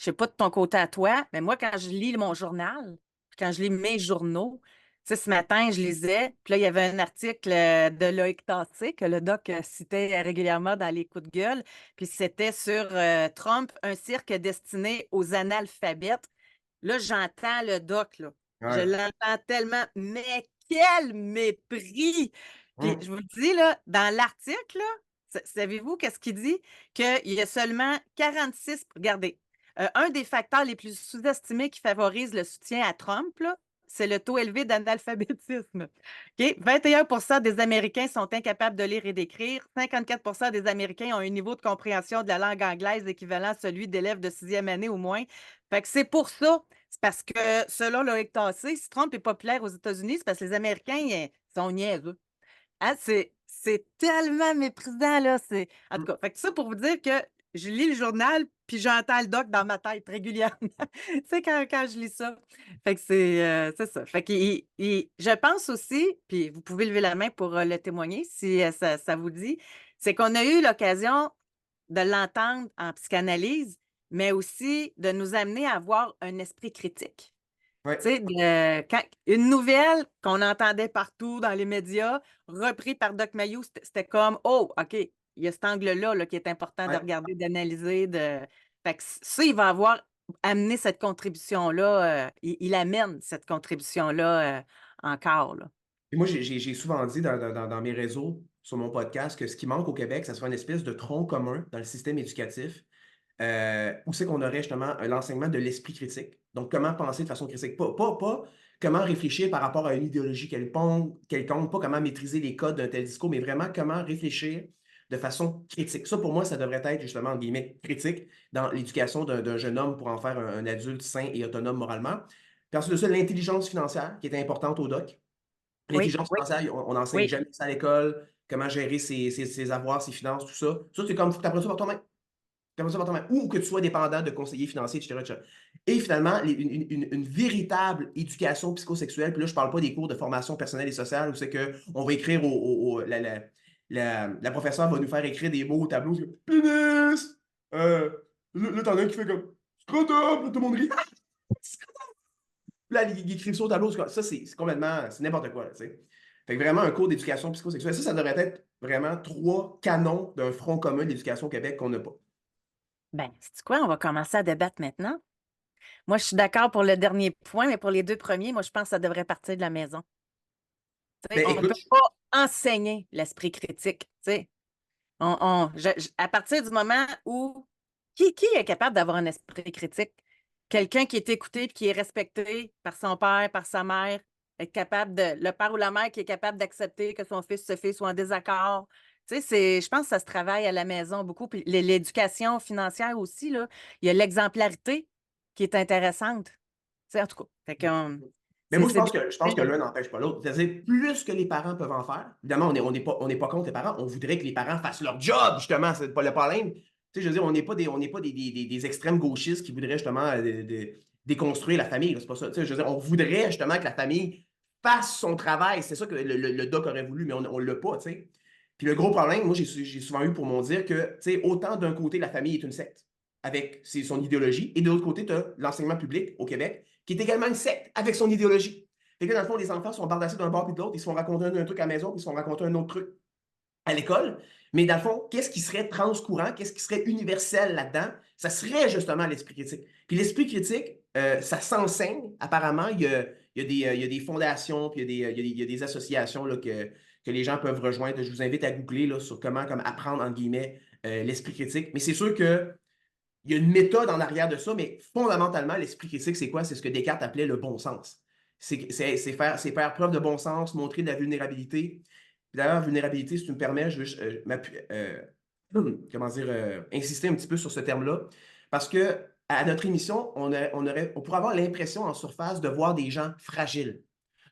je sais pas de ton côté à toi, mais moi, quand je lis mon journal, puis quand je lis mes journaux, tu sais, ce matin, je lisais, puis là, il y avait un article de Loïc Tassé que le doc citait régulièrement dans les coups de gueule, puis c'était sur Trump, un cirque destiné aux analphabètes. Là, j'entends le doc, là. Je Ouais. l'entends tellement, mais quel mépris! Puis Hum, je vous le dis, là, dans l'article, là, savez-vous qu'est-ce qu'il dit? Qu'il y a seulement 46, regardez, un des facteurs les plus sous-estimés qui favorise le soutien à Trump, là, c'est le taux élevé d'analphabétisme. OK? 21 des Américains sont incapables de lire et d'écrire. 54 des Américains ont un niveau de compréhension de la langue anglaise équivalent à celui d'élèves de sixième année ou moins. Fait que c'est pour ça. C'est parce que, selon Loïc Tassé, si Trump est populaire aux États-Unis, c'est parce que les Américains sont niaiseux. Hein, c'est tellement méprisant, là. En tout hum. cas, fait que ça pour vous dire que je lis le journal, puis j'entends le doc dans ma tête régulièrement. Tu sais, quand je lis ça. Fait que c'est ça. Fait que je pense aussi, puis vous pouvez lever la main pour le témoigner si ça vous dit, c'est qu'on a eu l'occasion de l'entendre en psychanalyse, mais aussi de nous amener à avoir un esprit critique. Tu Ouais. sais, une nouvelle qu'on entendait partout dans les médias, repris par Doc Mayou, c'était comme, oh, OK, il y a cet angle-là là, qui est important de Ouais. regarder, d'analyser. Fait que ça, il va avoir amené cette contribution-là, il amène cette contribution-là encore. Là. Puis moi, j'ai souvent dit dans mes réseaux, sur mon podcast, que ce qui manque au Québec, ça serait une espèce de tronc commun dans le système éducatif, où c'est qu'on aurait justement l'enseignement de l'esprit critique. Donc, comment penser de façon critique. Pas comment réfléchir par rapport à une idéologie quelconque, pas comment maîtriser les codes d'un tel discours, mais vraiment comment réfléchir de façon critique. Ça, pour moi, ça devrait être justement, en guillemets, critique dans l'éducation d'un jeune homme pour en faire un adulte sain et autonome moralement. Puis ensuite de ça, l'intelligence financière, qui est importante au doc. Oui, L'intelligence oui, financière, on n'enseigne oui. jamais ça à l'école, comment gérer ses avoirs, ses finances, tout ça. Ça, c'est comme, faut que tu apprennes ça par toi-même. Tu apprennes ça par toi-même. Ou que tu sois dépendant de conseillers financiers, etc., etc. Et finalement, une véritable éducation psychosexuelle, puis là, je ne parle pas des cours de formation personnelle et sociale, où c'est qu'on va écrire la professeure va nous faire écrire des mots au tableau, c'est comme, pénis! Là, t'en as un qui fait comme, scrotum! Là, tout le monde rit. Là, ils écrivent ça au tableau. Ça, c'est complètement, c'est n'importe quoi, là, tu sais. Fait que vraiment, un cours d'éducation psychosexuelle, ça devrait être vraiment trois canons d'un front commun d'éducation au Québec qu'on n'a pas. Ben, c'est quoi? On va commencer à débattre maintenant. Moi, je suis d'accord pour le dernier point, mais pour les deux premiers, moi, je pense que ça devrait partir de la maison. Tu sais, Mais on ne écoute, peut pas enseigner l'esprit critique. Tu sais. À partir du moment où qui est capable d'avoir un esprit critique? Quelqu'un qui est écouté, qui est respecté par son père, par sa mère, être capable le père ou la mère qui est capable d'accepter que son fils, sa fille soit en désaccord. Tu sais, je pense que ça se travaille à la maison beaucoup. Puis l'éducation financière aussi, là, il y a l'exemplarité qui est intéressante. Tu sais, en tout cas, fait que, mais moi, je c'est pense des que, je pense que sujets, l'un n'empêche pas l'autre. C'est-à-dire, plus que les parents peuvent en faire, évidemment, on n'est pas contre les parents, on voudrait que les parents fassent leur job, justement, c'est pas le problème. Tu sais, je veux dire, on n'est pas des extrêmes gauchistes qui voudraient justement déconstruire la famille, c'est pas ça. Tu sais, je veux dire, on voudrait justement que la famille fasse son travail. C'est ça que le doc aurait voulu, mais on ne l'a pas, tu sais. Puis le gros problème, moi, j'ai souvent eu pour mon dire que, tu sais, autant d'un côté, la famille est une secte avec son idéologie, et de l'autre côté, tu as l'enseignement public au Québec, qui est également une secte avec son idéologie. Fait que là, dans le fond, les enfants sont bardassés d'un bord puis de l'autre, ils se font raconter un truc à la maison, puis ils se font raconter un autre truc à l'école. Mais dans le fond, qu'est-ce qui serait transcourant, qu'est-ce qui serait universel là-dedans? Ça serait justement l'esprit critique. Puis l'esprit critique, ça s'enseigne, apparemment. Il y a des fondations, puis il y a des associations là, que les gens peuvent rejoindre. Je vous invite à googler là, sur comment comme apprendre, entre guillemets, l'esprit critique. Mais c'est sûr que il y a une méthode en arrière de ça, mais fondamentalement, l'esprit critique, c'est quoi? C'est ce que Descartes appelait le bon sens. C'est faire preuve de bon sens, montrer de la vulnérabilité. Puis d'ailleurs, vulnérabilité, si tu me permets, je veux comment dire, insister un petit peu sur ce terme-là, parce que à notre émission, on pourrait avoir l'impression en surface de voir des gens fragiles,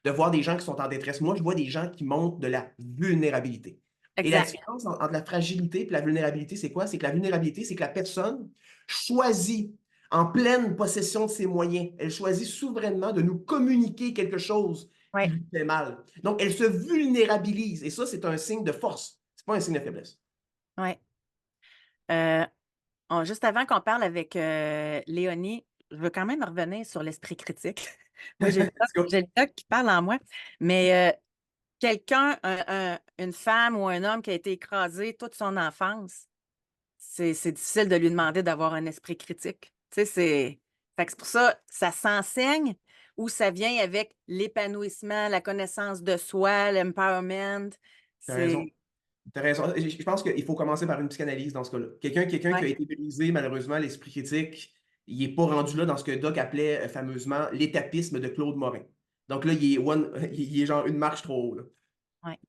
de voir des gens qui sont en détresse. Moi, je vois des gens qui montrent de la vulnérabilité. Et la exact. différence entre la fragilité et la vulnérabilité, c'est quoi? C'est que la vulnérabilité, c'est que la personne choisit en pleine possession de ses moyens, elle choisit souverainement de nous communiquer quelque chose qui Oui, lui fait mal. Donc, elle se vulnérabilise. Et ça, c'est un signe de force. C'est pas un signe de faiblesse. oui. Juste avant qu'on parle avec Léonie, je veux quand même revenir sur l'esprit critique. Moi, Let's go. j'ai le doc qui parle en moi, mais quelqu'un, une femme ou un homme qui a été écrasé toute son enfance, c'est difficile de lui demander d'avoir un esprit critique. Tu sais, fait que c'est pour ça, ça s'enseigne ou ça vient avec l'épanouissement, la connaissance de soi, l'empowerment. T'as raison. C'est. T'as raison. Je pense qu'il faut commencer par une psychanalyse dans ce cas-là. Quelqu'un qui a Ouais. été brisé, malheureusement, l'esprit critique, il n'est pas rendu là dans ce que Doc appelait fameusement l'étapisme de Claude Morin. Donc là, il est genre une marche trop haut, là. Ouais.